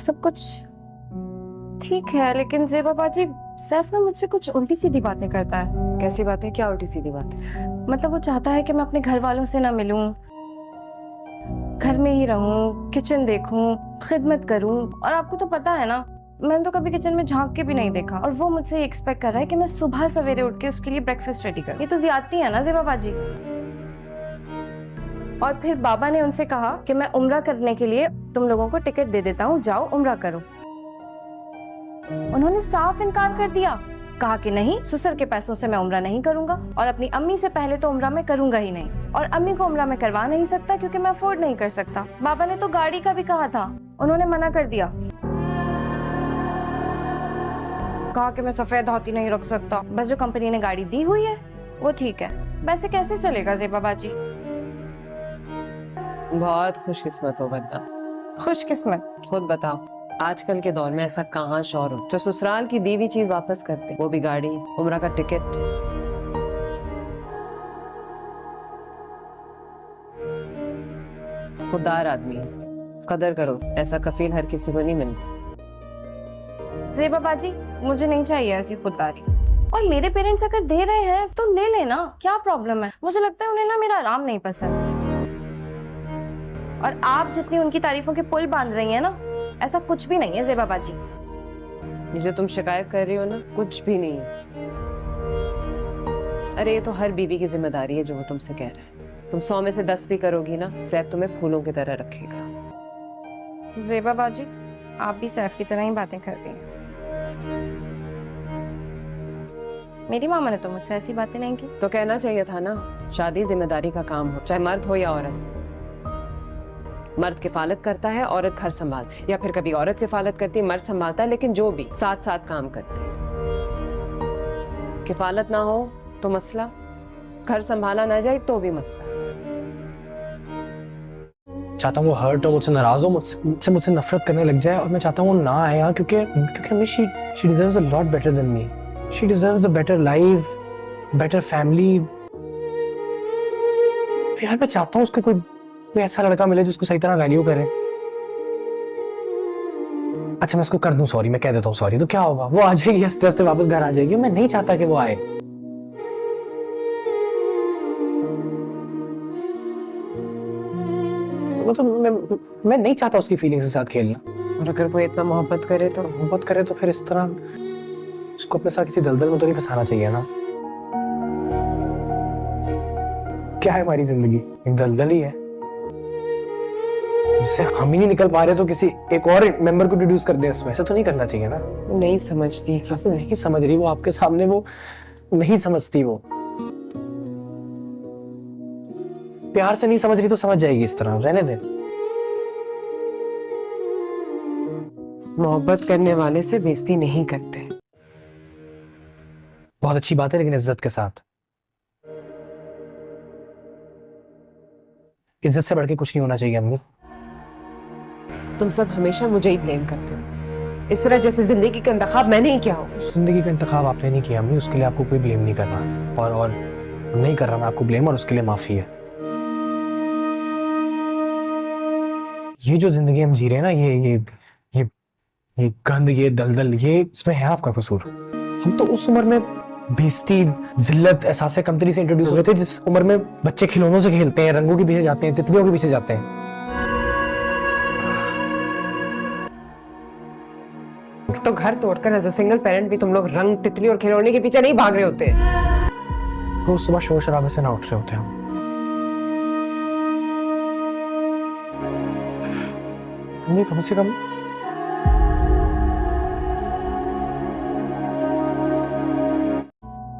सब कुछ ठीक है, लेकिन ज़ेबा बाजी सैफ ना मुझसे कुछ उल्टी सीधी बातें करता है। कैसी बातें? क्या उल्टी सीधी बातें? मतलब वो चाहता है कि मैं अपने घर वालों से ना मिलूं, घर में ही रहूं, किचन देखूं, खिदमत करूं। और आपको तो पता है ना, मैंने तो कभी किचन में झांक के भी नहीं देखा। और वो मुझसे ये एक्सपेक्ट कर रहा है कि मैं सुबह सवेरे उठ के उसके लिए ब्रेकफास्ट रेडी करूं। ये तो ज्यादती है ना ज़ेबा बाजी। और फिर बाबा ने उनसे कहा कि मैं उम्रा करने के लिए तुम लोगों को टिकट दे देता हूँ, जाओ उम्रा करो। उन्होंने साफ इनकार कर दिया, कहा कि नहीं, ससुर के पैसों से मैं उम्रा नहीं करूंगा और अपनी अम्मी से पहले तो उम्रा मैं करूंगा ही नहीं। और अम्मी को उम्रा मैं करवा नहीं सकता क्योंकि मैं अफोर्ड नहीं कर सकता। बाबा ने तो गाड़ी का भी कहा था, उन्होंने मना कर दिया, कहा कि मैं सफेद हाथी नहीं रख सकता। बस जो कंपनी ने गाड़ी दी हुई है वो ठीक है। वैसे कैसे चलेगा ज़ेबा बाजी? बहुत खुशकिस्मत हो बंदा। खुशकिस्मत? खुद बताओ, आजकल के दौर में ऐसा कहाँ शौहर हो जो ससुराल की दी हुई चीज वापस करते, वो भी गाड़ी, उम्रा का टिकट। खुददार आदमी है, कदर करो, ऐसा कफील हर किसी को नहीं मिलता। ज़ेबा बाजी मुझे नहीं चाहिए ऐसी खुददारी। और मेरे पेरेंट्स अगर दे रहे हैं तो ले लेना, क्या प्रॉब्लम है? मुझे लगता है उन्हें ना मेरा आराम नहीं पसंद। और आप जितनी उनकी तारीफों के पुल बांध रही हैं ना, ऐसा कुछ भी नहीं है ज़ेबा बाजी। ये जो तुम शिकायत कर रही हो ना, कुछ भी नहीं है। अरे ये तो हर बीवी की जिम्मेदारी है जो वो तुमसे कह रहा है। तुम 100 में से 10 भी करोगी ना, सैफ तुम्हें फूलों की तरह रखेगा। ज़ेबा बाजी आप भी सैफ की तरह ही बातें कर रही हैं। मेरी मामा ने तो मुझसे ऐसी बातें नहीं की। तो कहना चाहिए था ना, शादी जिम्मेदारी का काम हो, चाहे मर्द हो या औरत। मर्द किफालत करता है, औरत घर संभालती है, या फिर कभी औरत किफालत करती है, मर्द संभालता है, लेकिन जो भी साथ साथ काम करते हैं। किफालत ना हो तो मसला, घर संभाला ना जाए तो भी मसला। चाहता हूँ वो हर्ट हो, मुझसे नाराज हो, मुझसे नफरत करने लग जाए। और मैं चाहता हूँ वो ना आए यहाँ, क्योंकि she deserves a lot better than me. She deserves a better life, better family. यार मैं चाहता हूँ उसको कोई ऐसा लड़का मिले जो उसको सही तरह वैल्यू करे। अच्छा मैं उसको कर दूं सॉरी, मैं कह देता हूँ सॉरी, तो क्या होगा? वो आ जाएगी, हंसते हंसते वापस घर आ जाएगी। मैं नहीं चाहता कि वो आए। मतलब मैं नहीं चाहता उसकी फीलिंग्स के साथ खेलना। और अगर कोई इतना मोहब्बत करे तो फिर इस तरह उसको अपने साथ किसी दलदल में तो नहीं फंसाना चाहिए ना। क्या है हमारी जिंदगी? एक दलदल ही है जिससे हम ही नहीं निकल पा रहे, तो किसी एक और मेंबर को इंट्रोड्यूस कर दें इसमें। ऐसा तो नहीं करना चाहिए ना। नहीं समझती, नहीं समझ रही वो आपके सामने, वो नहीं समझती। वो प्यार से नहीं समझ रही तो समझ जाएगी इस तरह, रहने दे। मोहब्बत करने वाले से बेइज्जती नहीं करते। बहुत अच्छी बात है, लेकिन इज्जत के साथ। इज्जत से बढ़ के कुछ नहीं होना चाहिए अम्मी। तुम सब हमेशा मुझे ही ब्लेम करते हो, इस तरह जैसे जिंदगी का इंतखाब मैंने ही किया हो। जिंदगी का इंतखाब आपने नहीं किया अम्मी, उसके लिए आपको कोई ब्लेम नहीं कर रहा। और नहीं कर रहा मैं आपको ब्लेम, और उसके लिए माफी है। ये जो जिंदगी हम जी रहे हैं ना, ये गंद, ये दलदल, ये इसमें है आपका कसूर। हम तो उस उम्र में बेइज्जती, जिल्लत, एहसास कमतरी से इंट्रोड्यूस हुए थे जिस उम्र में बच्चे खिलौनों से खेलते हैं, रंगों के पीछे जाते हैं, तितलियों के पीछे जाते हैं। तो घर तोड़कर एज अ सिंगल पेरेंट भी तुम लोग रंग, तितली और खिलौने के पीछे नहीं भाग रहे होते। रोज सुबह शोर शराबे से ना उठ रहे होते हम। कम से कम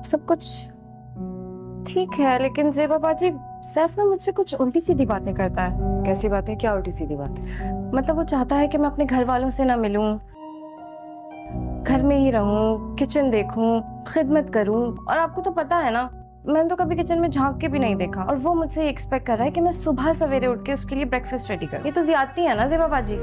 सब कुछ ठीक है, लेकिन ज़ेबा बाजी सैफ ना मुझसे कुछ उल्टी सीधी बातें करता है। कैसी बातें? क्या उल्टी सीधी बातें? मतलब वो चाहता है कि मैं अपने घर वालों से ना मिलूं, घर में ही रहूं, किचन देखूं, खिदमत करूं। और आपको तो पता है ना, मैंने तो कभी किचन में झांक के भी नहीं देखा। और वो मुझसे एक्सपेक्ट कर रहा है कि मैं सुबह सवेरे उठ के उसके लिए ब्रेकफास्ट रेडी करूं। ये तो ज्यादती है ना ज़ेबा बाजी।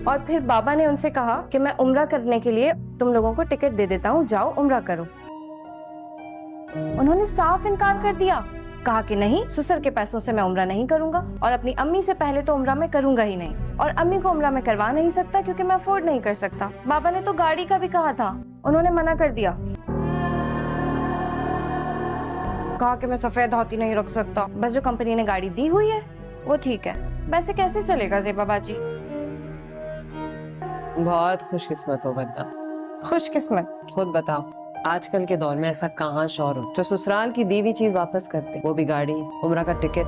और फिर बाबा ने उनसे कहा कि मैं उम्रा करने के लिए तुम लोगों को टिकट दे देता हूँ, जाओ उम्रा करो। उन्होंने साफ इनकार कर दिया, कहा कि नहीं, ससुर के पैसों से मैं उम्रा नहीं करूंगा और अपनी अम्मी से पहले तो उम्रा मैं करूंगा ही नहीं। और अम्मी को उम्रा मैं करवा नहीं सकता क्योंकि मैं अफोर्ड नहीं कर सकता। बाबा ने तो गाड़ी का भी कहा था, उन्होंने मना कर दिया, कहा कि मैं सफेद हाथी नहीं रख सकता। बस जो कंपनी ने गाड़ी दी हुई है वो ठीक है। वैसे कैसे चलेगा ज़ेबा बाजी? बहुत खुशकिस्मत हो बंदा। खुशकिस्मत? खुद बताओ, आजकल के दौर में ऐसा कहाँ शौहर हो जो ससुराल की दी हुई चीज वापस करते, वो भी गाड़ी, उम्रा का टिकट।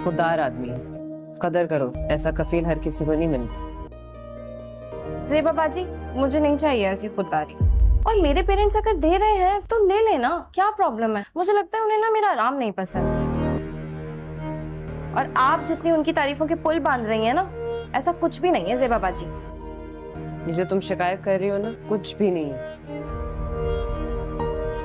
खुददार आदमी है, कदर करो, ऐसा कफील हर किसी को नहीं मिलता। ज़ेबा बाजी, मुझे नहीं चाहिए ऐसी खुददारी। और मेरे पेरेंट्स अगर दे रहे हैं तो ले लेना, क्या प्रॉब्लम है? मुझे लगता है उन्हें ना मेरा आराम नहीं पसंद। और आप जितनी उनकी तारीफों के पुल बांध रही हैं ना, ऐसा कुछ भी नहीं है ज़ेबा बाजी। ये जो तुम शिकायत कर रही हो ना, कुछ भी नहीं है।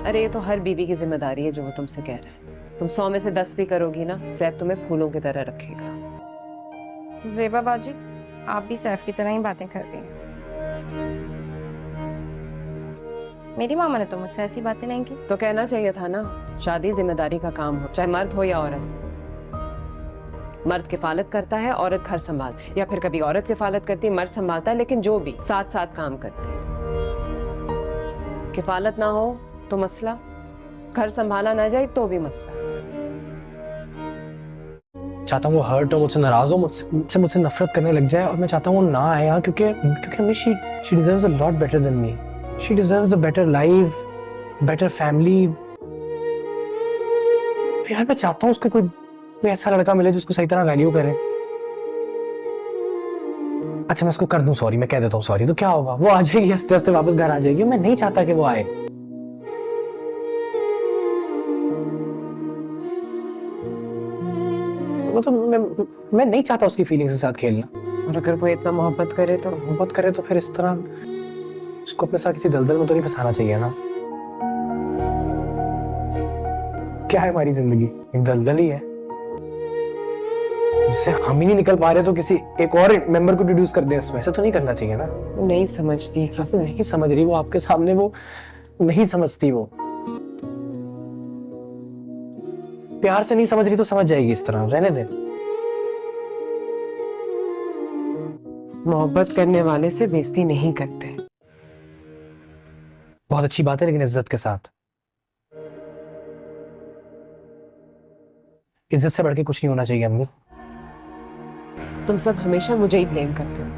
अरे ये तो हर बीवी की जिम्मेदारी है जो वो तुमसे कह रहा है। तुम 100 में से 10 भी करोगी ना, सैफ तुम्हें फूलों की तरह रखेगा। ज़ेबा बाजी, आप भी सैफ की तरह ही बातें कर रही हैं। मेरी मामा ने तो मुझसे ऐसी बातें नहीं की। तो कहना चाहिए था ना, शादी जिम्मेदारी का काम हो, चाहे मर्द हो या औरत। मर्द किफालत करता है, औरत घर संभालती है, या फिर कभी औरत किफालत करती है, मर्द संभालता है, लेकिन जो भी साथ साथ काम करते हैं। किफालत ना हो तो मसला, घर संभाला ना जाए तो भी मसला। चाहता हूँ वो हर्ट हो, मुझसे नाराज हो, मुझसे नफरत करने लग जाए, और मैं चाहता हूँ वो ना आए यहाँ, क्योंकि she deserves a lot better than me. She deserves a better life, better family. यार मैं चाहता हूँ उसके कोई ऐसा लड़का मिले जो उसको सही तरह वैल्यू करे। अच्छा मैं उसको कर दूं सॉरी, मैं कह देता हूँ सॉरी, तो क्या होगा? वो आ जाएगी हंसते हंसते वापस घर आ जाएगी। मैं नहीं चाहता कि वो आए। मतलब मैं नहीं चाहता उसकी फीलिंग्स के साथ खेलना। और अगर वो इतना मोहब्बत करे तो फिर इस तरह उसको अपने साथ किसी दलदल में तो नहीं फंसाना चाहिए ना। क्या है हमारी जिंदगी? एक दलदल ही है जिससे हम ही नहीं निकल पा रहे, तो किसी एक और मेंबर को इंट्रोड्यूस कर दें इसमें। ऐसा तो नहीं करना चाहिए ना। नहीं समझती, नहीं समझ रही वो, आपके सामने वो नहीं समझती। वो प्यार से नहीं समझ रही तो समझ जाएगी इस तरह, रहने दे। मोहब्बत करने वाले से बेइज्जती नहीं करते। बहुत अच्छी बात है, लेकिन इज्जत के साथ। इज्जत से बढ़ के कुछ नहीं होना चाहिए अम्मी। तुम सब हमेशा मुझे ही ब्लेम करते हो,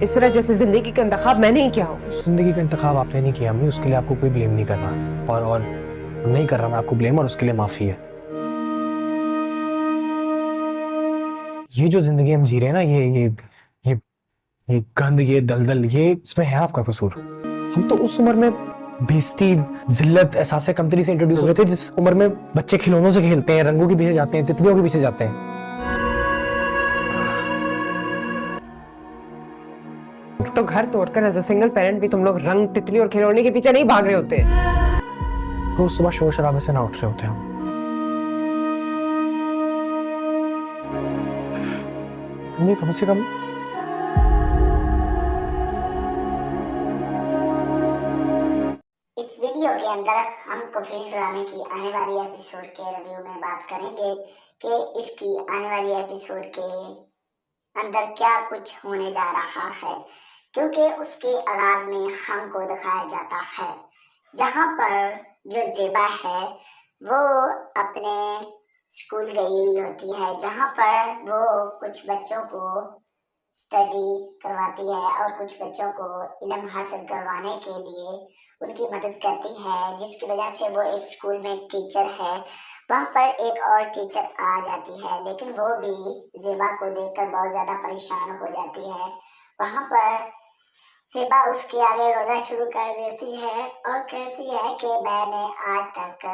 इस तरह जैसे जिंदगी का इंतखाब मैंने ही किया हो। जिंदगी का इंतखाब आपने नहीं किया अम्मी, उसके लिए आपको कोई ब्लेम नहीं करना। और नहीं कर रहा मैं आपको ब्लेम, और उसके लिए माफी है। ये जो जिंदगी हम जी रहे हैं ना, ये गंद, ये दलदल, ये इसमें है आपका कसूर। हम तो उस उम्र में बेइज्जती, जिल्लत, एहसास कमतरी से इंट्रोड्यूस हुए थे जिस उम्र में बच्चे खिलौनों से खेलते हैं, रंगों के पीछे जाते हैं, तितलियों के पीछे जाते हैं। तो घर तोड़कर एज अ सिंगल पेरेंट भी तुम लोग रंग, तितली और खिलौने के पीछे नहीं भाग रहे होते। तो सुबह शोर शराबे से ना उठ रहे होते हम। नहीं, कम से कम इस वीडियो के अंदर हम कफील ड्रामे की आने वाली एपिसोड के रिव्यू में बात करेंगे कि इसकी आने वाली एपिसोड के अंदर क्या कुछ होने जा रहा है, क्योंकि उसके आगाज में हमको दिखाया जाता है जहां पर जो ज़ेबा है वो अपने स्कूल गई हुई होती है, जहां पर वो कुछ बच्चों को स्टडी करवाती है और कुछ बच्चों को इल्म हासिल करवाने के लिए उनकी मदद करती है, जिसकी वजह से वो एक स्कूल में टीचर है। वहाँ पर एक और टीचर आ जाती है, लेकिन वो भी ज़ेबा को देखकर बहुत ज़्यादा परेशान हो जाती है। वहाँ पर ज़ेबा उसके आगे रोना शुरू कर देती है और कहती है कि मैंने आज तक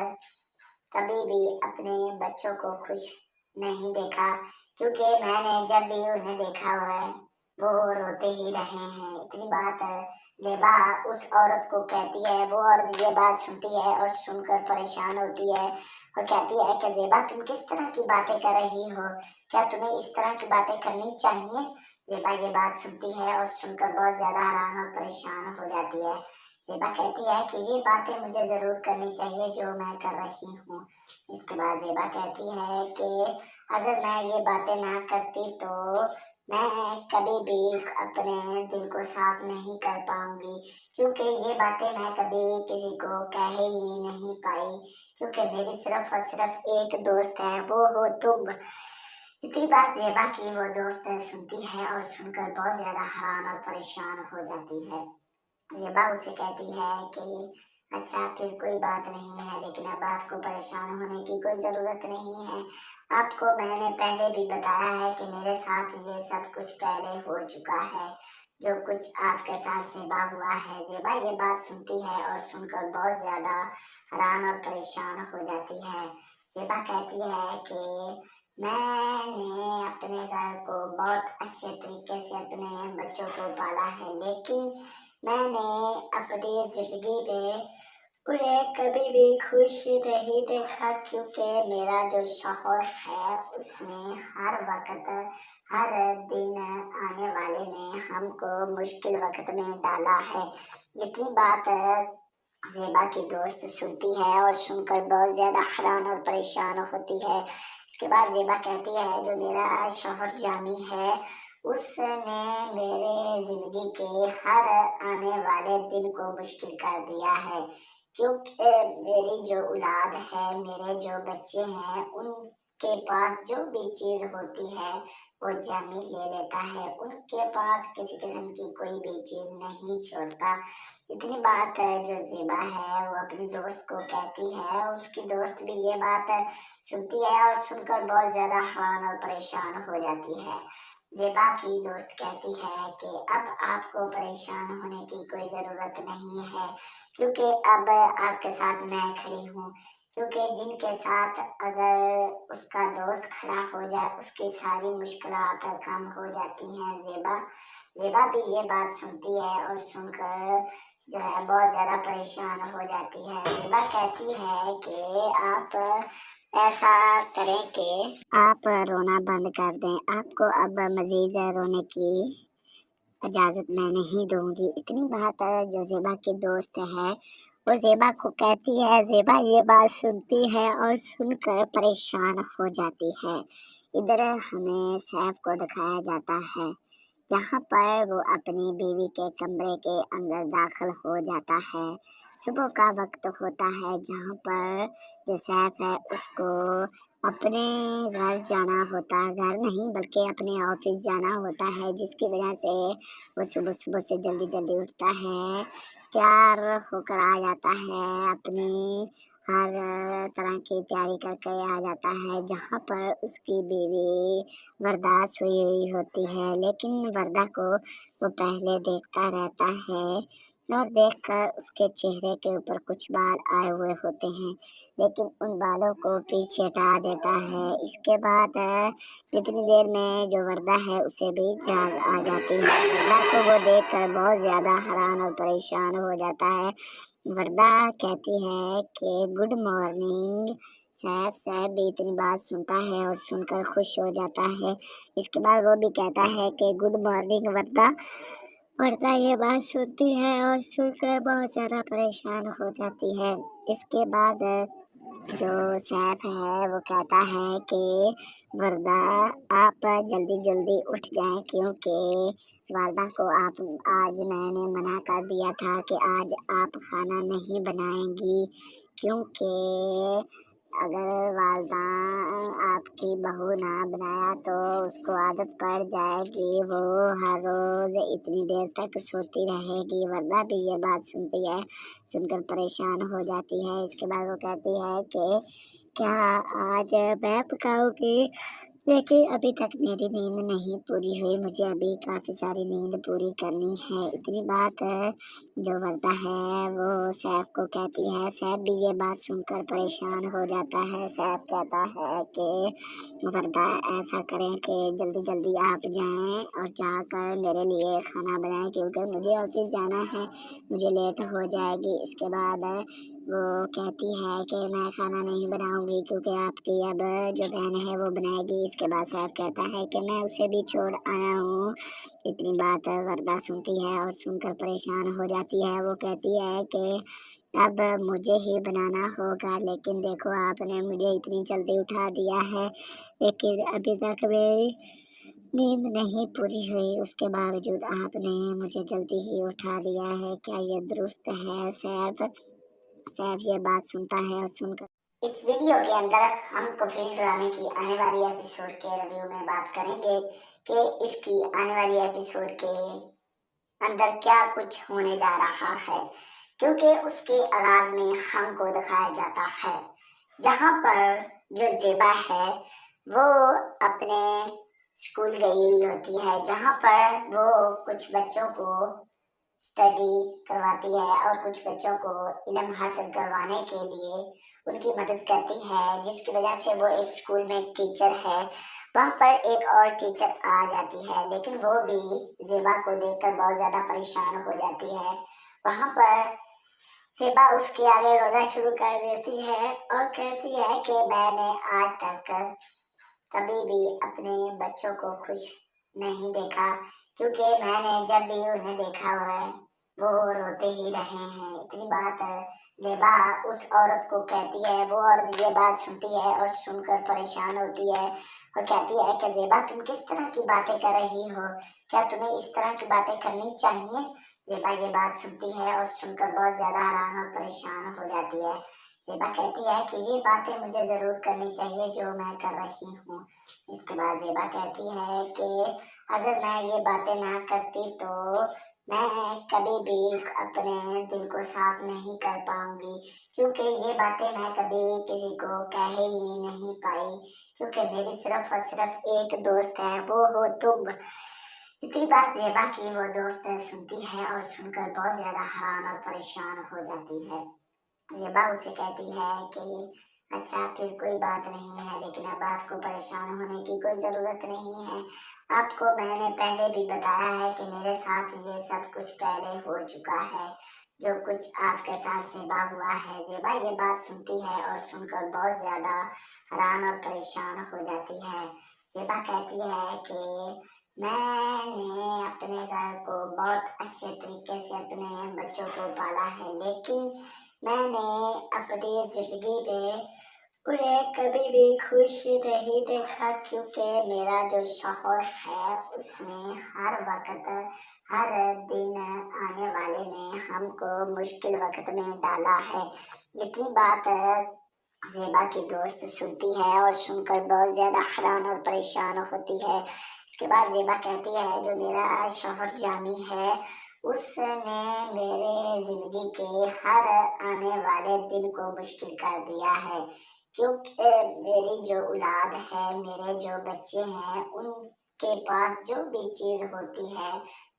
कभी भी अपने बच्चों को खुश नहीं देखा, क्योंकि मैंने जब भी उन्हें देखा हुआ है वो रोते ही रहे हैं। इतनी बात ज़ेबा उस औरत को कहती है। वो औरत ये बात सुनती है और सुनकर परेशान होती है और कहती है कि ज़ेबा तुम किस तरह की बातें कर रही हो, क्या तुम्हें इस तरह की बातें करनी चाहिए? ज़ेबा ये बात सुनती है और सुनकर बहुत ज़्यादा हैरान और परेशान हो जाती है। زیبا کہتی ہے کہ یہ باتیں مجھے ضرور کرنی چاہیے جو میں کر رہی ہوں۔ اس کے بعد زیبا کہتی ہے کہ اگر میں یہ باتیں نہ کرتی تو میں کبھی بھی اپنے دل کو صاف نہیں کر پاؤں گی، کیونکہ یہ باتیں میں کبھی کسی کو کہہ ہی نہیں پائی، کیونکہ میری صرف اور صرف ایک دوست ہے، وہ ہو تم۔ اتنی بات زیبا کی وہ دوست سنتی ہے اور سن کر بہت زیادہ حیران اور پریشان ہو جاتی ہے۔ زیبا اسے کہتی ہے کہ اچھا پھر کوئی بات نہیں ہے، لیکن اب آپ کو پریشان ہونے کی کوئی ضرورت نہیں ہے۔ آپ کو میں نے پہلے بھی بتایا ہے کہ میرے ساتھ یہ سب کچھ پہلے ہو چکا ہے، جو کچھ آپ کے ساتھ زیبا ہوا ہے۔ زیبا یہ بات سنتی ہے اور سن کر بہت زیادہ حیران اور پریشان ہو جاتی ہے۔ زیبا کہتی ہے کہ میں نے اپنے گھر کو بہت اچھے طریقے سے اپنے بچوں کو پالا ہے، لیکن میں نے اپنی زندگی میں انہیں کبھی بھی خوش نہیں دیکھا، کیونکہ میرا جو شوہر ہے اس نے ہر وقت ہر دن آنے والے میں ہم کو مشکل وقت میں ڈالا ہے۔ اتنی بات زیبا کی دوست سنتی ہے اور سن کر بہت زیادہ حیران اور پریشان ہوتی ہے۔ اس کے بعد زیبا کہتی ہے جو میرا شوہر جامی ہے اس نے میرے زندگی کے ہر آنے والے دن کو مشکل کر دیا ہے، کیونکہ میری جو اولاد ہے، میرے جو بچے ہیں، ان کے پاس جو بھی چیز ہوتی ہے وہ جامی لے لیتا ہے، ان کے پاس کسی قسم کی کوئی بھی چیز نہیں چھوڑتا۔ اتنی بات جو زیبا ہے وہ اپنی دوست کو کہتی ہے، اور اس کی دوست بھی یہ بات سنتی ہے اور سن کر بہت زیادہ حیران اور پریشان ہو جاتی ہے۔ زیبا کی دوست کہتی ہے کہ اب آپ کو پریشان ہونے کی کوئی ضرورت نہیں ہے، کیونکہ اب آپ کے ساتھ میں کھڑی ہوں، کیونکہ جن کے ساتھ اگر اس کا دوست کھڑا ہو جائے اس کی ساری مشکلات کم ہو جاتی ہیں۔ زیبا بھی یہ بات سنتی ہے اور سن کر جو ہے بہت زیادہ پریشان ہو جاتی ہے۔ زیبا کہتی ہے کہ آپ ایسا کریں کہ آپ رونا بند کر دیں، آپ کو اب مزید رونے کی اجازت میں نہیں دوں گی۔ اتنی بات جو زیبا کی دوست ہے وہ زیبا کو کہتی ہے۔ زیبا یہ بات سنتی ہے اور سن کر پریشان ہو جاتی ہے۔ ادھر ہمیں سیف کو دکھایا جاتا ہے جہاں پر وہ اپنی بیوی کے کمرے کے اندر داخل ہو جاتا ہے۔ صبح کا وقت ہوتا ہے جہاں پر جو سیف ہے اس کو اپنے گھر جانا ہوتا ہے، گھر نہیں بلکہ اپنے آفس جانا ہوتا ہے، جس کی وجہ سے وہ صبح سے جلدی اٹھتا ہے، تیار ہو کر آ جاتا ہے، اپنی ہر طرح کی تیاری کر کے آ جاتا ہے، جہاں پر اس کی بیوی وردہ سوئی ہوئی ہوتی ہے، لیکن وردہ کو وہ پہلے دیکھتا رہتا ہے اور دیکھ کر اس کے چہرے کے اوپر کچھ بال آئے ہوئے ہوتے ہیں، لیکن ان بالوں کو پیچھے ہٹا دیتا ہے۔ اس کے بعد اتنی دیر میں جو وردہ ہے اسے بھی جاگ آ جاتی ہے۔ وردہ کو وہ دیکھ کر بہت زیادہ حیران اور پریشان ہو جاتا ہے۔ وردہ کہتی ہے کہ گڈ مارننگ سیف بھی اتنی بات سنتا ہے اور سن کر خوش ہو جاتا ہے۔ اس کے بعد وہ بھی کہتا ہے کہ گڈ مارننگ وردہ۔ وردہ یہ بات سنتی ہے اور سن کر بہت زیادہ پریشان ہو جاتی ہے۔ اس کے بعد جو سیف ہے وہ کہتا ہے کہ وردہ آپ جلدی اٹھ جائیں، کیونکہ والدہ کو آج میں نے منع کر دیا تھا کہ آج آپ کھانا نہیں بنائیں گی، کیونکہ اگر والدہ آپ کی بہو نہ بنایا تو اس کو عادت پڑ جائے گی، وہ ہر روز اتنی دیر تک سوتی رہے گی۔ وردہ بھی یہ بات سنتی ہے، سن کر پریشان ہو جاتی ہے۔ اس کے بعد وہ کہتی ہے کہ کیا آج میں پکاؤں گی، لیکن ابھی تک میری نیند نہیں پوری ہوئی، مجھے ابھی کافی ساری نیند پوری کرنی ہے۔ اتنی بات جو وردہ ہے وہ سیف کو کہتی ہے۔ سیف بھی یہ بات سن کر پریشان ہو جاتا ہے۔ سیف کہتا ہے کہ وردہ ایسا کریں کہ جلدی آپ جائیں اور جا کر میرے لیے کھانا بنائیں، کیونکہ مجھے آفس جانا ہے، مجھے لیٹ ہو جائے گی۔ اس کے بعد वो कहती है कि मैं खाना नहीं बनाऊंगी क्योंकि आपकी अब जो बहन है वो बनाएगी। इसके बाद सैफ कहता है कि मैं उसे भी छोड़ आया हूँ। इतनी बात वरदा सुनती है और सुनकर परेशान हो जाती है। वो कहती है कि अब मुझे ही बनाना होगा, लेकिन देखो आपने मुझे इतनी जल्दी उठा दिया है, लेकिन अभी तक मेरी नींद नहीं पूरी हुई, उसके बावजूद आपने मुझे जल्दी ही उठा दिया है। क्या ये दुरुस्त है? सैफ ये बात सुनता है और सुनकर इस वीडियो के अंदर हम कफील ड्रामे की आने वाली एपिसोड के रिव्यू में बात करेंगे कि इसकी आने वाली एपिसोड के अंदर क्या कुछ होने जा रहा है, क्योंकि उसके आगाज में हमको दिखाया जाता है जहां पर जो जेबा है वो अपने स्कूल गई हुई होती है, जहां पर वो कुछ बच्चों को स्टडी करवाती है और कुछ बच्चों को इल्म हासिल करवाने के लिए उनकी मदद करती है, जिसकी वजह से वो एक स्कूल में टीचर है। वहाँ पर एक और टीचर आ जाती है, लेकिन वो भी जेबा को देखकर बहुत ज़्यादा परेशान हो जाती है। वहाँ पर जेबा उसके आगे रोना शुरू कर देती है और कहती है कि मैंने आज तक कभी भी अपने बच्चों को खुश नहीं देखा, क्योंकि मैंने जब भी उन्हें देखा हुआ है वो रोते ही रहे हैं। इतनी बात जेबा उस औरत को कहती है। वो औरत ये बात सुनती है और सुनकर परेशान होती है और कहती है कि जेबा तुम किस तरह की बातें कर रही हो, क्या तुम्हें इस तरह की बातें करनी चाहिए? जेबा ये बात सुनती है और सुनकर बहुत ज्यादा हैरान और परेशान हो जाती है। जेबा कहती है कि ये बातें मुझे जरूर करनी चाहिए जो मैं कर रही हूँ। इसके बाद जेबा कहती है कि अगर मैं ये बातें ना करती तो मैं कभी भी अपने दिल को साफ नहीं कर पाऊंगी, क्योंकि ये बातें मैं कभी किसी को कह ही नहीं पाई, क्योंकि मेरी सिर्फ और सिर्फ एक दोस्त है, वो हो तुम। इतनी बात जेबा की वो दोस्त सुनती है और सुनकर बहुत ज्यादा हैरान और परेशान हो जाती है। जेबा उसे कहती है कि अच्छा फिर कोई बात नहीं है, लेकिन अब आपको परेशान होने की कोई ज़रूरत नहीं है। आपको मैंने पहले भी बताया है कि मेरे साथ ये सब कुछ पहले हो चुका है, जो कुछ आपके साथ जेबा हुआ है। जेबा ये बात सुनती है और सुनकर बहुत ज़्यादा हैरान और परेशान हो जाती है। जेबा कहती है कि मैंने अपने घर को बहुत अच्छे तरीके से अपने बच्चों को पाला है, लेकिन मैंने अपनी जिंदगी में उन्हें कभी भी खुश नहीं देखा, क्योंकि मेरा जो शौहर है उसने हर वक्त हर दिन आने वाले में हमको मुश्किल वक्त में डाला है। इतनी बात जेबा की दोस्त सुनती है और सुनकर बहुत ज़्यादा हैरान और परेशान होती है। इसके बाद जेबा कहती है जो मेरा शौहर जामी है उसने मेरे जिंदगी के हर आने वाले दिन को मुश्किल कर दिया है, क्योंकि मेरी जो औलाद है, मेरे जो बच्चे हैं, उनके पास जो भी चीज़ होती है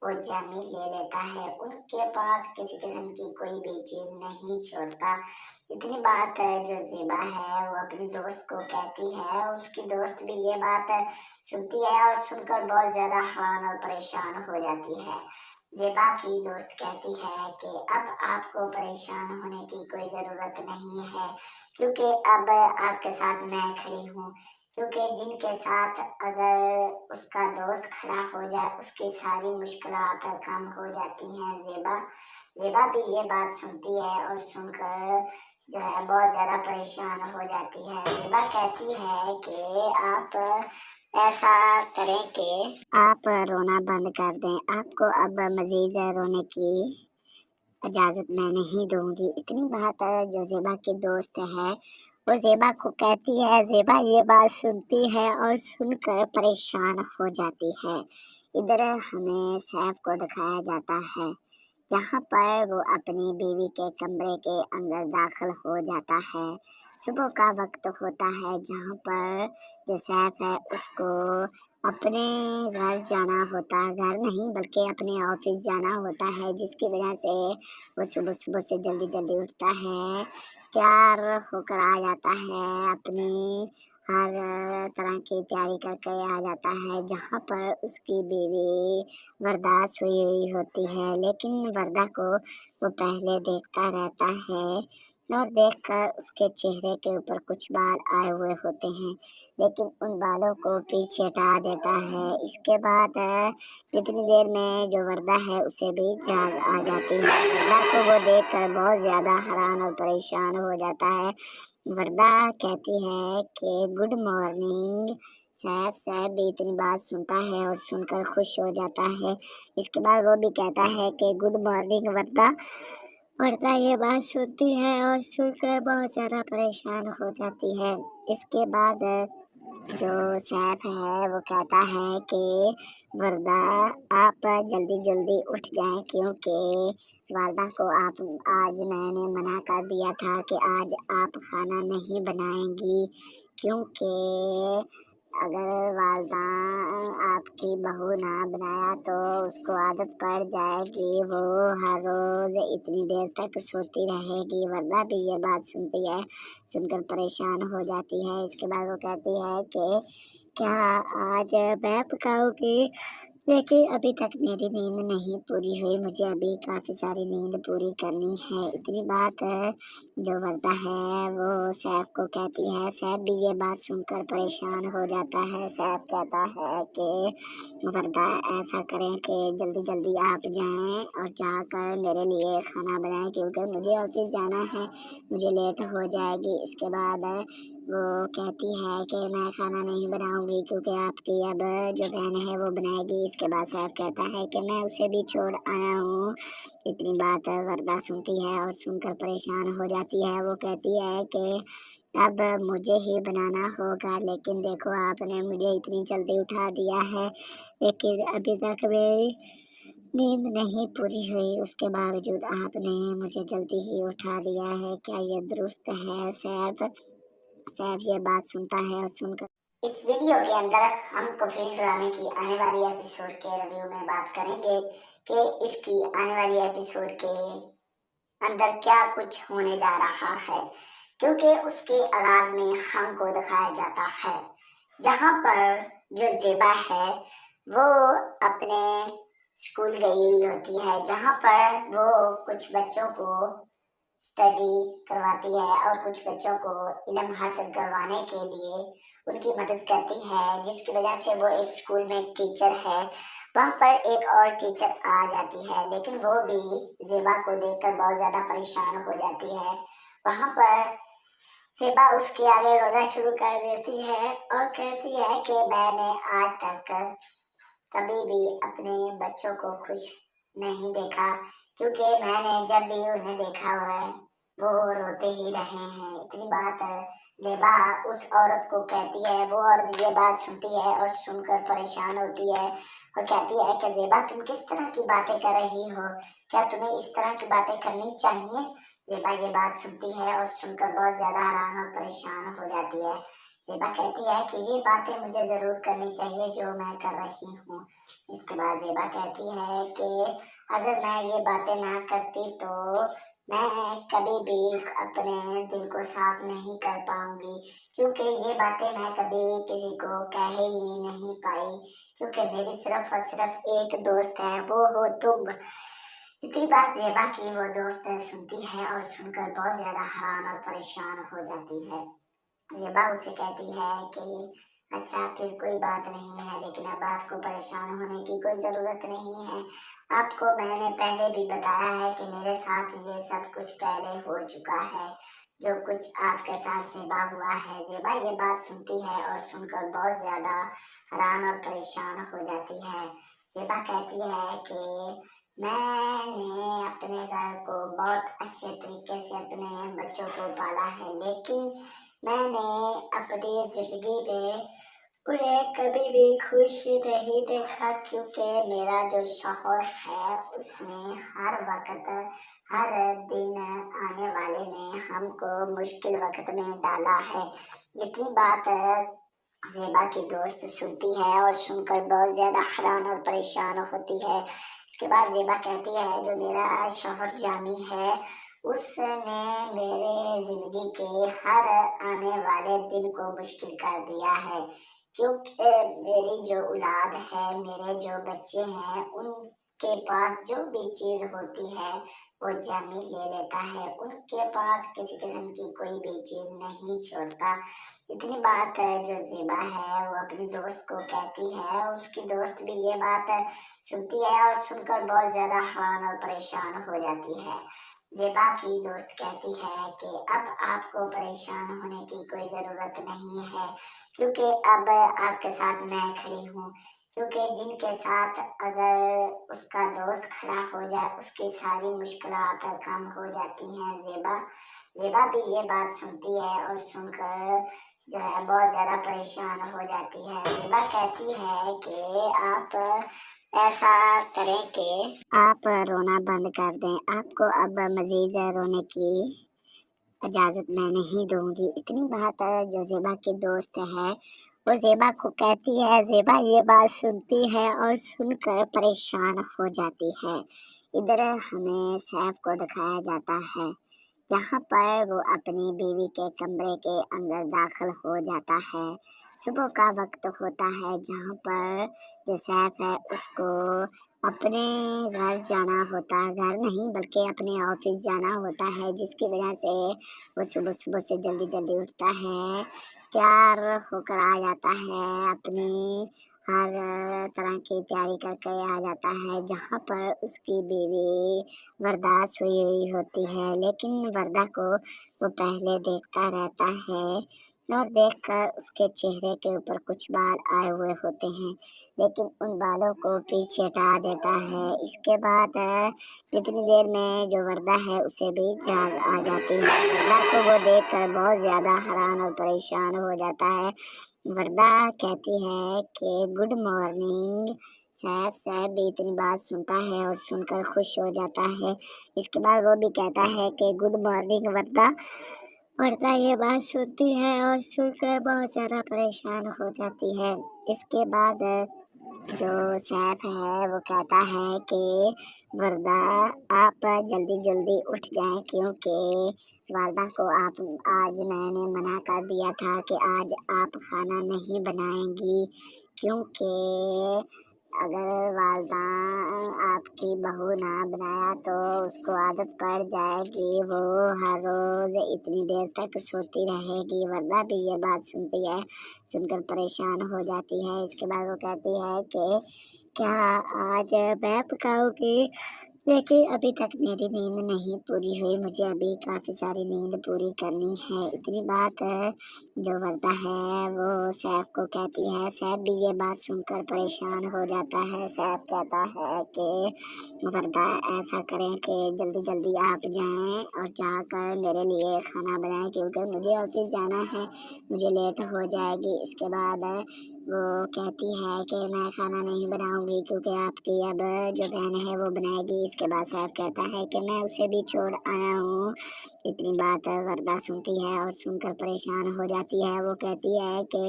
वो जामी ले लेता है, उनके पास किसी किस्म की कोई भी चीज़ नहीं छोड़ता। इतनी बात जो जेबा है वो अपनी दोस्त को कहती है, उसकी दोस्त भी ये बात सुनती है और सुनकर बहुत ज़्यादा हैरान और परेशान हो जाती है। जेबा की दोस्त कहती है कि अब आपको परेशान होने की कोई ज़रूरत नहीं है, क्योंकि अब आपके साथ मैं खड़ी हूँ, क्योंकि जिनके साथ अगर उसका दोस्त खड़ा हो जाए उसकी सारी मुश्किलात कम हो जाती हैं। जेबा भी ये बात सुनती है और सुनकर जो है बहुत ज़्यादा परेशान हो जाती है। जेबा कहती है कि आप ऐसा करें कि आप रोना बंद कर दें, आपको अब मजीद रोने की इजाज़त मैं नहीं दूंगी। इतनी बात जो जेबा की दोस्त है वो जेबा को कहती है। जेबा ये बात सुनती है और सुनकर परेशान हो जाती है। इधर हमें सैफ को दिखाया जाता है जहाँ पर वो अपनी बीवी के कमरे के अंदर दाखिल हो जाता है। सुबह का वक्त होता है जहाँ पर जो सैफ है उसको अपने घर जाना होता है, घर नहीं बल्कि अपने ऑफिस जाना होता है, जिसकी वजह से वो सुबह सुबह से जल्दी जल्दी उठता है, तैयार होकर आ जाता है, अपनी हर तरह की तैयारी करके आ जाता है जहाँ पर उसकी बीवी वरदा सोई हुई होती है, लेकिन वरदा को वो पहले देखता रहता है और देखकर उसके चेहरे के ऊपर कुछ बाल आए हुए होते हैं, लेकिन उन बालों को पीछे हटा देता है। इसके बाद इतनी देर में जो वर्दा है उसे भी जाग आ जाती है। वर्दा को वो देखकर बहुत ज़्यादा हैरान और परेशान हो जाता है। वर्दा कहती है कि गुड मॉर्निंग सैफ। सैफ भी इतनी बात सुनता है और सुनकर खुश हो जाता है। इसके बाद वो भी कहता है कि गुड मॉर्निंग वर्दा। वर्दा ये बात सुनती है और सुनकर बहुत ज़्यादा परेशान हो जाती है। इसके बाद जो सैफ है वो कहता है कि वर्दा आप जल्दी जल्दी उठ जाएं, क्योंकि वालदा को आप आज मैंने मना कर दिया था कि आज आप खाना नहीं बनाएंगी, क्योंकि अगर वालदा आपकी बहू ना बनाया तो उसको आदत पड़ जाएगी, वो हर रोज इतनी देर तक सोती रहेगी। वर्दा भी ये बात सुनती है, सुनकर परेशान हो जाती है। इसके बाद वो कहती है कि क्या आज मैं पकाऊंगी, लेकिन अभी तक मेरी नींद नहीं पूरी हुई, मुझे अभी काफ़ी सारी नींद पूरी करनी है। इतनी बात जो वर्दा है वो सैफ को कहती है। सैफ भी ये बात सुनकर परेशान हो जाता है। सैफ कहता है कि वर्दा ऐसा करें कि जल्दी जल्दी आप जाएं और जाकर मेरे लिए खाना बनाएं, क्योंकि मुझे ऑफिस जाना है, मुझे लेट हो जाएगी। इसके बाद वो कहती है कि मैं खाना नहीं बनाऊंगी, क्योंकि आपकी अब जो बहन है वो बनाएगी। इसके बाद सैफ कहता है कि मैं उसे भी छोड़ आया हूँ। इतनी बात वर्दा सुनती है और सुनकर परेशान हो जाती है। वो कहती है कि अब मुझे ही बनाना होगा, लेकिन देखो आपने मुझे इतनी जल्दी उठा दिया है, लेकिन अभी तक मेरी नींद नहीं पूरी हुई, उसके बावजूद आपने मुझे जल्दी ही उठा दिया है, क्या ये दुरुस्त है? सैफ ये बात सुनता है और सुनकर इस वीडियो के अंदर हम कफील ड्रामे की आने वाली एपिसोड के रिव्यू में बात करेंगे कि इसकी आने वाली एपिसोड के अंदर क्या कुछ होने जा रहा है, क्योंकि उसके आगाज में हमको दिखाया जाता है जहां पर जो जेबा है वो अपने स्कूल गई हुई होती है, जहां पर वो कुछ बच्चों को स्टडी करवाती है और कुछ बच्चों को इल्म हासिल करवाने के लिए उनकी मदद करती है, जिसकी वजह से वो एक स्कूल में टीचर है। वहाँ पर एक और टीचर आ जाती है, लेकिन वो भी जेबा को देखकर बहुत ज़्यादा परेशान हो जाती है। वहाँ पर जेबा उसके आगे रोना शुरू कर देती है और कहती है कि मैंने आज तक कभी भी अपने बच्चों को खुश नहीं देखा, क्योंकि मैंने जब भी उन्हें देखा हुआ है वो रोते ही रहे हैं। इतनी बात जेबा उस औरत को कहती है। वो औरत ये बात सुनती है और सुनकर परेशान होती है और कहती है कि जेबा तुम किस तरह की बातें कर रही हो, क्या तुम्हें इस तरह की बातें करनी चाहिए? जेबा ये बात सुनती है और सुनकर बहुत ज्यादा हैरान और परेशान हो जाती है। जेबा कहती है कि ये बातें मुझे जरूर करनी चाहिए जो मैं कर रही हूँ। इसके बाद जेबा कहती है कि अगर मैं ये बातें ना करती तो मैं कभी भी अपने दिल को साफ नहीं कर पाऊंगी, क्योंकि ये बातें मैं कभी किसी को कह ही नहीं पाई, क्योंकि मेरी सिर्फ और सिर्फ एक दोस्त है, वो हो तुम। इतनी बात जेबा की वो दोस्त सुनती है और सुनकर बहुत ज्यादा हैरान और परेशान हो जाती है। जेबा उसे कहती है कि अच्छा फिर कोई बात नहीं है, लेकिन अब आपको परेशान होने की कोई ज़रूरत नहीं है। आपको मैंने पहले भी बताया है कि मेरे साथ ये सब कुछ पहले हो चुका है, जो कुछ आपके साथ जेबा हुआ है। जेबा ये बात सुनती है और सुनकर बहुत ज़्यादा हैरान और परेशान हो जाती है। जेबा कहती है कि मैंने अपने घर को बहुत अच्छे तरीके से अपने बच्चों को पाला है, लेकिन मैंने अपनी जिंदगी में उन्हें कभी भी खुश नहीं देखा, क्योंकि मेरा जो शौहर है उसने हर वक्त हर दिन आने वाले में हमको मुश्किल वक्त में डाला है। इतनी बात जेबा की दोस्त सुनती है और सुनकर बहुत ज़्यादा हैरान और परेशान होती है। इसके बाद जेबा कहती है जो मेरा शौहर जामी है उसने मेरे जिंदगी के हर आने वाले दिन को मुश्किल कर दिया है, क्योंकि मेरी जो औलाद है, मेरे जो बच्चे हैं, के पास जो भी चीज होती है वो जमीन ले लेता है, उनके पास किसी किस्म की कोई भी चीज नहीं छोड़ता। इतनी बात है जो ज़ेबा है वो अपनी दोस्त को कहती है, उसकी दोस्त भी ये बात सुनती है और सुनकर बहुत ज्यादा हैरान और परेशान हो जाती है। ज़ेबा की दोस्त कहती है कि अब आपको परेशान होने की कोई ज़रूरत नहीं है, क्योंकि अब आपके साथ मैं खड़ी हूँ। क्योंकि जिनके साथ अगर उसका दोस्त खड़ा हो जाए उसकी सारी मुश्किलात कम हो जाती हैं। ज़ेबा भी ये बात सुनती है और सुनकर जो है बहुत ज़्यादा परेशान हो जाती है। ज़ेबा कहती है कि आप ऐसा करें कि आप रोना बंद कर दें, आपको अब मजीद रोने की इजाजत मैं नहीं दूंगी। इतनी बात जो ज़ेबा की दोस्त है वो ज़ेबा को कहती है। ज़ेबा ये बात सुनती है और सुनकर परेशान हो जाती है। इधर हमें सैफ को दिखाया जाता है जहाँ पर वो अपनी बीवी के कमरे के अंदर दाखिल हो जाता है। सुबह का वक्त होता है जहाँ पर जो सैफ है उसको अपने घर जाना होता है, घर नहीं बल्कि अपने ऑफिस जाना होता है, जिसकी वजह से वो सुबह सुबह से जल्दी जल्दी उठता है, तैयार होकर आ जाता है, अपनी हर तरह की तैयारी करके आ जाता है। जहाँ पर उसकी बीवी वरदा सोई हुई होती है, लेकिन वरदा को वो पहले देखता रहता है और देखकर उसके चेहरे के ऊपर कुछ बाल आए हुए होते हैं, लेकिन उन बालों को पीछे हटा देता है। इसके बाद इतनी देर में जो वरदा है उसे भी जाग आ जाती है। वरदा को वो देखकर बहुत ज़्यादा हैरान और परेशान हो जाता है। वरदा कहती है कि गुड मॉर्निंग। सैफ भी इतनी बात सुनता है और सुनकर खुश हो जाता है। इसके बाद वो भी कहता है कि गुड मॉर्निंग वरदा। वरदा ये बात सुनती है और सुनकर बहुत ज़्यादा परेशान हो जाती है। इसके बाद जो सैफ है वो कहता है कि वरदा आप जल्दी जल्दी उठ जाएं, क्योंकि वालदा को आप आज मैंने मना कर दिया था कि आज आप खाना नहीं बनाएंगी, क्योंकि अगर वालदा आपकी बहू ना बनाया तो उसको आदत पड़ जाएगी, वो हर रोज़ इतनी देर तक सोती रहेगी। वरदा भी ये बात सुनती है, सुनकर परेशान हो जाती है। इसके बाद वो कहती है कि क्या आज मैं पकाऊंगी, लेकिन अभी तक मेरी नींद नहीं पूरी हुई, मुझे अभी काफ़ी सारी नींद पूरी करनी है। इतनी बात जो वरदा है वो सैफ को कहती है। सैफ भी ये बात सुनकर परेशान हो जाता है। सैफ कहता है कि वरदा ऐसा करें कि जल्दी जल्दी आप जाएं और जाकर मेरे लिए खाना बनाएं, क्योंकि मुझे ऑफिस जाना है, मुझे लेट हो जाएगी। इसके बाद वो कहती है कि मैं खाना नहीं बनाऊंगी, क्योंकि आपकी अब जो बहन है वो बनाएगी। इसके बाद सैफ कहता है कि मैं उसे भी छोड़ आया हूँ। इतनी बात वरदा सुनती है और सुनकर परेशान हो जाती है। वो कहती है कि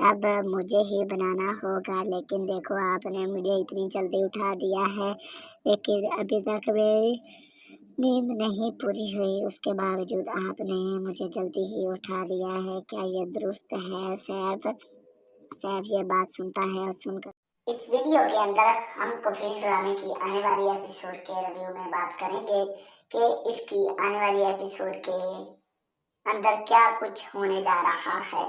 अब मुझे ही बनाना होगा, लेकिन देखो आपने मुझे इतनी जल्दी उठा दिया है, लेकिन अभी तक मेरी नींद नहीं पूरी हुई, उसके बावजूद आपने मुझे जल्दी ही उठा दिया है, क्या ये दुरुस्त है? सैफ ये बात सुनता है और सुनकर इस वीडियो के अंदर हम कफील ड्रामे की आने वाली एपिसोड के रिव्यू में बात करेंगे कि इसकी आने वाली एपिसोड के अंदर क्या कुछ होने जा रहा है,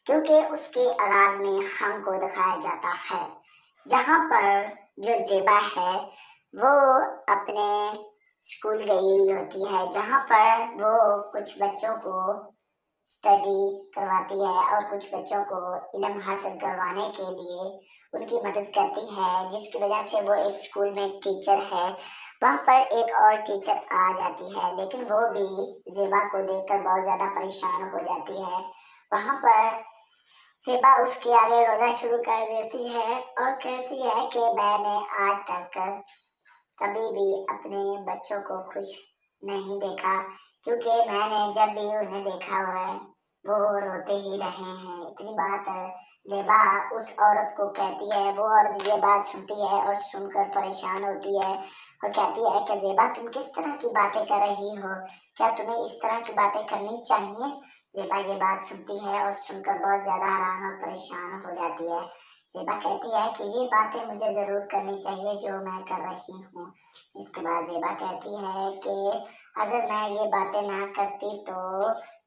क्योंकि उसके आगाज में हमको दिखाया जाता है जहां पर जो ज़ेबा है वो अपने स्कूल गई हुई होती है, जहां पर वो कुछ बच्चों को स्टडी करवाती है और कुछ बच्चों को इल्म हासिल करवाने के लिए उनकी मदद करती है, जिसकी वजह से वो एक स्कूल में टीचर है। वहाँ पर एक और टीचर आ जाती है, लेकिन वो भी ज़ेबा को देखकर बहुत ज़्यादा परेशान हो जाती है। वहाँ पर ज़ेबा उसके आगे रोना शुरू कर देती है और कहती है कि मैंने आज तक कभी भी अपने बच्चों को खुश नहीं देखा, क्योंकि मैंने जब भी उन्हें देखा हुआ है वो रोते ही रहे हैं। इतनी बात ज़ेबा उस औरत को कहती है। वो औरत ये बात सुनती है और सुनकर परेशान होती है और कहती है कि ज़ेबा तुम किस तरह की बातें कर रही हो, क्या तुम्हें इस तरह की बातें करनी चाहिए? ज़ेबा ये बात सुनती है और सुनकर बहुत ज़्यादा हैरान और परेशान हो जाती है। زیبا کہتی ہے کہ یہ باتیں مجھے ضرور کرنی چاہیے جو میں کر رہی ہوں۔ اس کے بعد زیبا کہتی ہے کہ اگر میں یہ باتیں نہ کرتی تو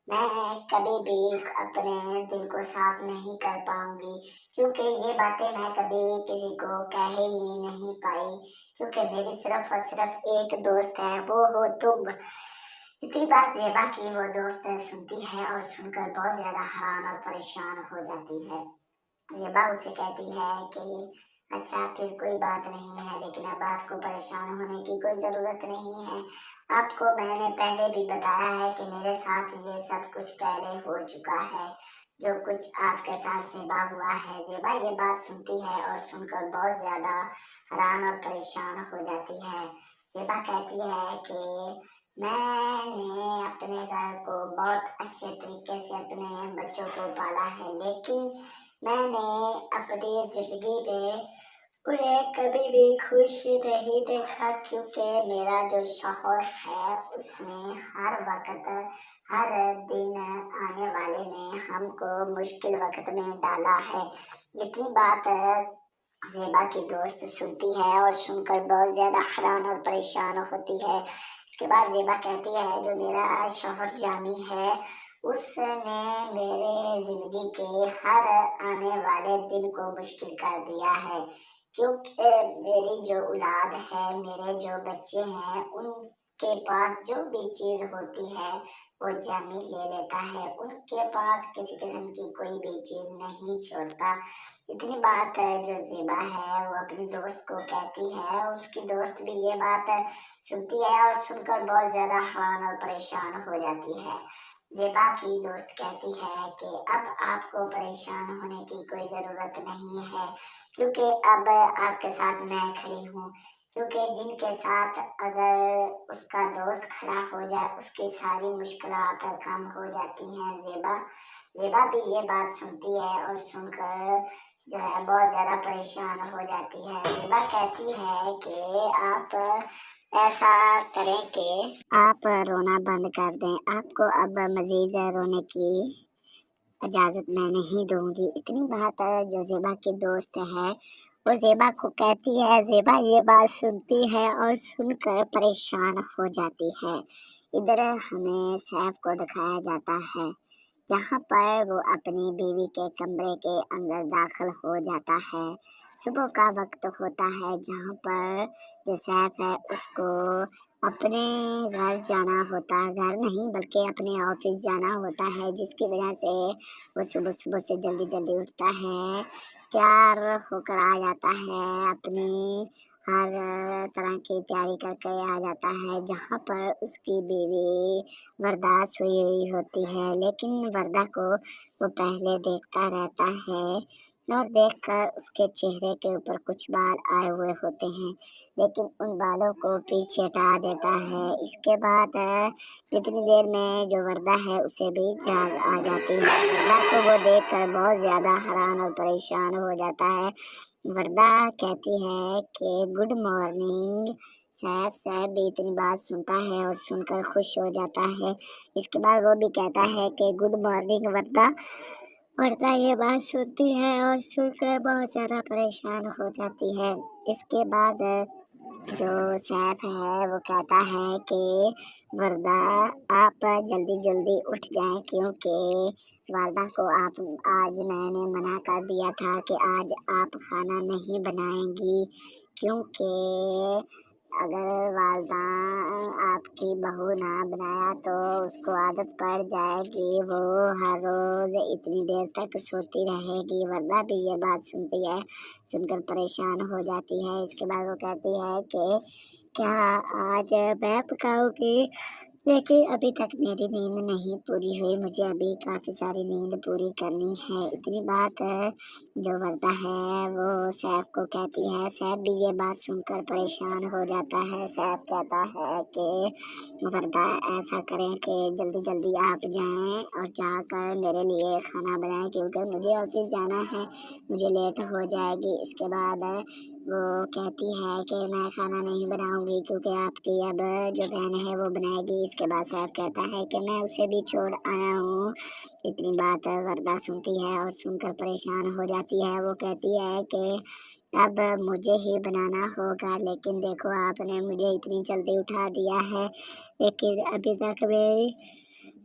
میں کبھی بھی اپنے دل کو صاف نہیں کر پاؤں گی، کیونکہ یہ باتیں میں کبھی کسی کو کہہ ہی نہیں پائی، کیونکہ میری صرف اور صرف ایک دوست ہے، وہ ہو تم۔ اتنی بات زیبا کی وہ دوست سنتی ہے اور سن کر بہت زیادہ حیران اور پریشان ہو جاتی ہے۔ زیبا اسے کہتی ہے کہ اچھا پھر کوئی بات نہیں ہے، لیکن اب آپ کو پریشان ہونے کی کوئی ضرورت نہیں ہے۔ آپ کو میں نے پہلے بھی بتایا ہے کہ میرے ساتھ یہ سب کچھ پہلے ہو چکا ہے، جو کچھ آپ کے ساتھ زیبا ہوا ہے۔ زیبا یہ بات سنتی ہے اور سن کر بہت زیادہ حیران اور پریشان ہو جاتی ہے۔ زیبا کہتی ہے کہ میں نے اپنے گھر کو بہت اچھے طریقے سے اپنے بچوں کو پالا ہے، لیکن میں نے اپنی زندگی میں انہیں کبھی بھی خوش نہیں دیکھا، کیونکہ میرا جو شوہر ہے اس نے ہر وقت ہر دن آنے والے میں ہم کو مشکل وقت میں ڈالا ہے۔ اتنی بات زیبا کی دوست سنتی ہے اور سن کر بہت زیادہ حیران اور پریشان ہوتی ہے۔ اس کے بعد زیبا کہتی ہے جو میرا شوہر جامی ہے اس نے میرے زندگی کے ہر آنے والے دن کو مشکل کر دیا ہے، کیونکہ میری جو اولاد ہے، میرے جو بچے ہیں، ان کے پاس جو بھی چیز ہوتی ہے وہ جامی لے لیتا ہے، ان کے پاس کسی قسم کی کوئی بھی چیز نہیں چھوڑتا۔ اتنی بات جو زیبا ہے وہ اپنی دوست کو کہتی ہے، اس کی دوست بھی یہ بات سنتی ہے اور سن کر بہت زیادہ حیران اور پریشان ہو جاتی ہے۔ زیبا کی دوست کہتی ہے کہ اب آپ کو پریشان ہونے کی کوئی ضرورت نہیں ہے، کیونکہ اب آپ کے ساتھ میں کھڑی ہوں، کیونکہ جن کے ساتھ اگر اس کا دوست کھڑا ہو جائے اس کی ساری مشکلات کم ہو جاتی ہیں۔ زیبا بھی یہ بات سنتی ہے اور سن کر جو ہے بہت زیادہ پریشان ہو جاتی ہے۔ زیبا کہتی ہے کہ آپ ایسا کریں کہ آپ رونا بند کر دیں، آپ کو اب مزید رونے کی اجازت میں نہیں دوں گی۔ اتنی بات جو زیبا کی دوست ہے وہ زیبا کو کہتی ہے۔ زیبا یہ بات سنتی ہے اور سن کر پریشان ہو جاتی ہے۔ ادھر ہمیں سیف کو دکھایا جاتا ہے جہاں پر وہ اپنی بیوی کے کمرے کے اندر داخل ہو جاتا ہے۔ صبح کا وقت ہوتا ہے جہاں پر جو سیف ہے اس کو اپنے گھر جانا ہوتا ہے، گھر نہیں بلکہ اپنے آفس جانا ہوتا ہے، جس کی وجہ سے وہ صبح صبح سے جلدی اٹھتا ہے، تیار ہو کر آ جاتا ہے، اپنی ہر طرح کی تیاری کر کے آ جاتا ہے، جہاں پر اس کی بیوی وردہ سوئی ہوئی ہوتی ہے، لیکن وردہ کو وہ پہلے دیکھتا رہتا ہے اور دیکھ کر اس کے چہرے کے اوپر کچھ بال آئے ہوئے ہوتے ہیں، لیکن ان بالوں کو پیچھے ہٹا دیتا ہے۔ اس کے بعد اتنی دیر میں جو وردہ ہے اسے بھی جاگ آ جاتی ہے۔ وردہ کو وہ دیکھ کر بہت زیادہ حیران اور پریشان ہو جاتا ہے۔ وردہ کہتی ہے کہ گڈ مارننگ سیف بھی اتنی بات سنتا ہے اور سن کر خوش ہو جاتا ہے۔ اس کے بعد وہ بھی کہتا ہے کہ گڈ مارننگ وردہ۔ وردہ یہ بات سنتی ہے اور سن کر بہت زیادہ پریشان ہو جاتی ہے۔ اس کے بعد جو سیف ہے وہ کہتا ہے کہ وردہ آپ جلدی اٹھ جائیں، کیونکہ والدہ کو آج میں نے منع کر دیا تھا کہ آج آپ کھانا نہیں بنائیں گی، کیونکہ اگر والدہ آپ کی بہو نہ بنایا تو اس کو عادت پڑ جائے گی، وہ ہر روز اتنی دیر تک سوتی رہے گی۔ وردہ بھی یہ بات سنتی ہے، سن کر پریشان ہو جاتی ہے۔ اس کے بعد وہ کہتی ہے کہ کیا آج میں پکاؤں گی، لیکن ابھی تک میری نیند نہیں پوری ہوئی، مجھے ابھی کافی ساری نیند پوری کرنی ہے۔ اتنی بات جو وردہ ہے وہ سیف کو کہتی ہے۔ سیف بھی یہ بات سن کر پریشان ہو جاتا ہے۔ سیف کہتا ہے کہ وردہ ایسا کریں کہ جلدی آپ جائیں اور جا کر میرے لیے کھانا بنائیں، کیونکہ مجھے آفس جانا ہے، مجھے لیٹ ہو جائے گی۔ اس کے بعد वो कहती है कि मैं खाना नहीं बनाऊंगी क्योंकि आपकी अब जो बहन है वो बनाएगी। इसके बाद सैफ कहता है कि मैं उसे भी छोड़ आया हूँ। इतनी बात वरदा सुनती है और सुनकर परेशान हो जाती है। वो कहती है कि अब मुझे ही बनाना होगा, लेकिन देखो आपने मुझे इतनी जल्दी उठा दिया है, लेकिन अभी तक मेरी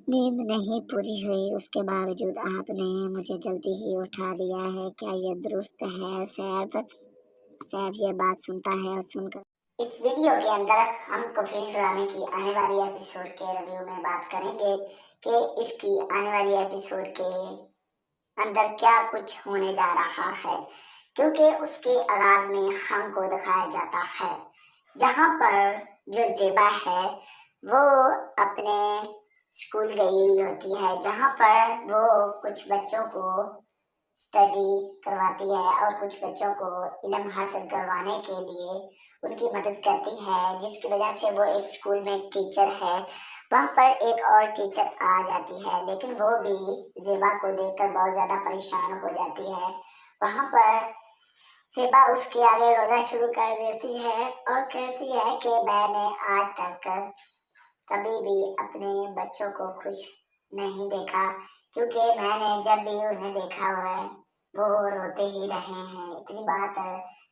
नींद नहीं पूरी हुई, उसके बावजूद आपने मुझे जल्दी ही उठा दिया है। क्या ये दुरुस्त है? सैफ ये बात सुनता है और सुनकर इस वीडियो के अंदर हम कफील ड्रामे की आने वाली एपिसोड के रिव्यू में बात करेंगे कि इसकी आने वाली एपिसोड के अंदर क्या कुछ होने जा रहा है, क्योंकि उसके आगाज में हमको दिखाया जाता है जहां पर जो ज़ेबा है वो अपने स्कूल गई हुई होती है, जहां पर वो कुछ बच्चों को स्टडी करवाती है और कुछ बच्चों को इल्म हासिल करवाने के लिए उनकी मदद करती है, जिसकी वजह से वो एक स्कूल में टीचर है। वहाँ पर एक और टीचर आ जाती है, लेकिन वो भी ज़ेबा को देखकर बहुत ज़्यादा परेशान हो जाती है। वहाँ पर ज़ेबा उसके आगे रोना शुरू कर देती है और कहती है कि मैंने आज तक कभी भी अपने बच्चों को खुश नहीं देखा, क्योंकि मैंने जब भी उन्हें देखा हुआ है वो रोते ही रहे हैं। इतनी बात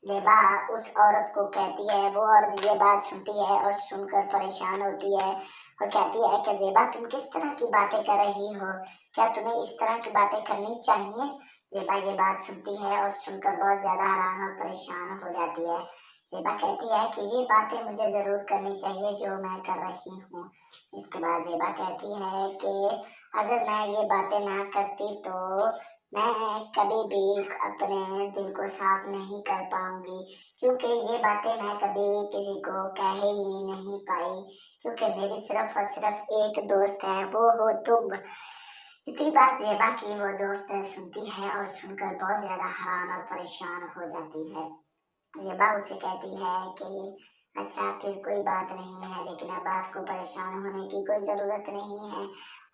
ज़ेबा उस औरत को कहती है। वो औरत ये बात सुनती है और सुनकर परेशान होती है और कहती है कि ज़ेबा तुम किस तरह की बातें कर रही हो, क्या तुम्हें इस तरह की बातें करनी चाहिए? ज़ेबा ये बात सुनती है और सुनकर बहुत ज़्यादा हैरान और परेशान हो जाती है। ज़ेबा कहती है कि ये बातें मुझे ज़रूर करनी चाहिए जो मैं कर रही हूँ। इसके बाद ज़ेबा कहती है कि अगर मैं ये बातें ना करती तो मैं कभी भी अपने दिल को साफ नहीं कर पाऊंगी, क्योंकि ये बातें मैं कभी किसी को कह ही नहीं पाई, क्योंकि मेरी सिर्फ और सिर्फ एक दोस्त है, वो हो तुम। इतनी बात ज़ेबा की वो दोस्त सुनती है और सुनकर बहुत ज़्यादा हैरान और परेशान हो जाती है। ज़ेबा उसे कहती है कि अच्छा फिर कोई बात नहीं है, लेकिन अब आपको परेशान होने की कोई ज़रूरत नहीं है।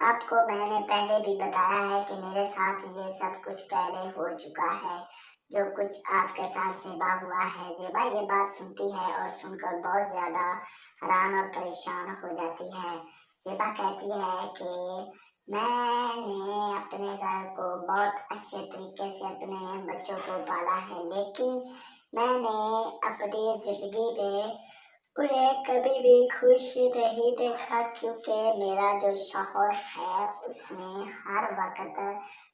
आपको मैंने पहले भी बताया है कि मेरे साथ ये सब कुछ पहले हो चुका है, जो कुछ आपके साथ ज़ेबा हुआ है। ज़ेबा ये बात सुनती है और सुनकर बहुत ज़्यादा हैरान और परेशान हो जाती है। ज़ेबा कहती है कि मैंने अपने घर को बहुत अच्छे तरीके से अपने बच्चों को पाला है, लेकिन मैंने अपनी जिंदगी में उन्हें कभी भी खुश नहीं देखा, क्योंकि मेरा जो शौहर है उसने हर वक्त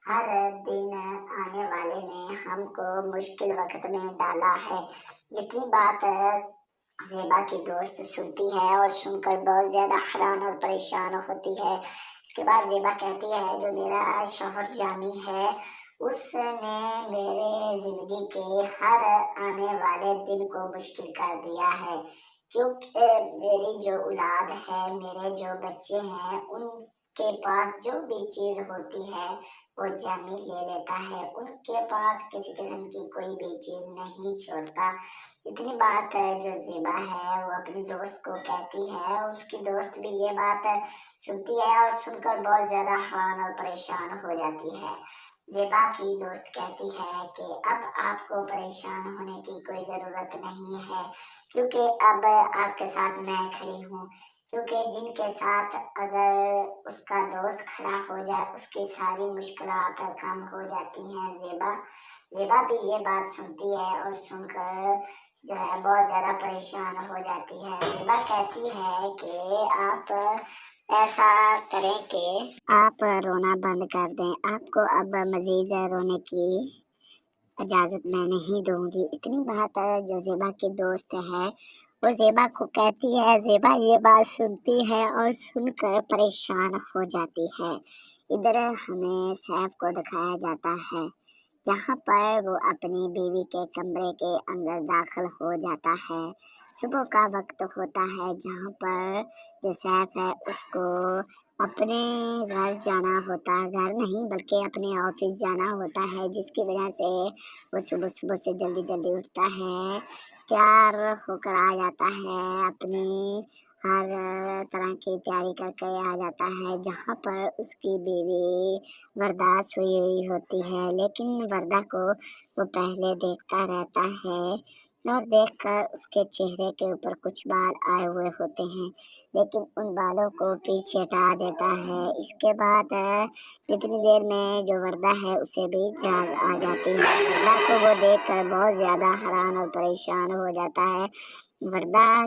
हर दिन आने वाले में हमको मुश्किल वक्त में डाला है। इतनी बात ज़ेबा की दोस्त सुनती है और सुनकर बहुत ज़्यादा हैरान और परेशान होती है। इसके बाद ज़ेबा कहती है जो मेरा शौहर जामी है उसने मेरे जिंदगी के हर आने वाले दिन को मुश्किल कर दिया है, क्योंकि मेरी जो औलाद है, मेरे जो बच्चे हैं, उनके पास जो भी चीज़ होती है वो जामी ले लेता है, उनके पास किसी किस्म की कोई भी चीज़ नहीं छोड़ता। इतनी बात जो ज़ेबा है वो अपनी दोस्त को कहती है, उसकी दोस्त भी ये बात सुनती है और सुनकर बहुत ज़्यादा हैरान और परेशान हो जाती है। ज़ेबा की दोस्त कहती है कि अब आपको परेशान होने की कोई ज़रूरत नहीं है, क्योंकि अब आपके साथ मैं खड़ी हूँ, क्योंकि जिनके साथ अगर उसका दोस्त खड़ा हो जाए उसकी सारी मुश्किलात कम हो जाती हैं। ज़ेबा भी ये बात सुनती है और सुनकर जो है बहुत ज़्यादा परेशान हो जाती है। ज़ेबा कहती है कि आप ऐसा करें कि आप रोना बंद कर दें, आपको अब मजीद रोने की इजाज़त मैं नहीं दूंगी। इतनी बात जो ज़ेबा की दोस्त है वो ज़ेबा को कहती है। ज़ेबा ये बात सुनती है और सुनकर परेशान हो जाती है। इधर हमें सैफ को दिखाया जाता है जहाँ पर वो अपनी बीवी के कमरे के अंदर दाखिल हो जाता है। सुबह का वक्त होता है जहाँ पर जो सैफ है उसको अपने घर जाना होता है, घर नहीं बल्कि अपने ऑफिस जाना होता है, जिसकी वजह से वो सुबह सुबह से जल्दी जल्दी उठता है, तैयार होकर आ जाता है, अपनी हर तरह की तैयारी करके आ जाता है जहाँ पर उसकी बीवी वरदा सोई हुई होती है, लेकिन वरदा को वो पहले देखता रहता है और देखकर उसके चेहरे के ऊपर कुछ बाल आए हुए होते हैं, लेकिन उन बालों को पीछे हटा देता है। इसके बाद इतनी देर में जो वर्दा है उसे भी जाग आ जाती है। वर्दा को वो देखकर बहुत ज़्यादा हैरान और परेशान हो जाता है। वर्दा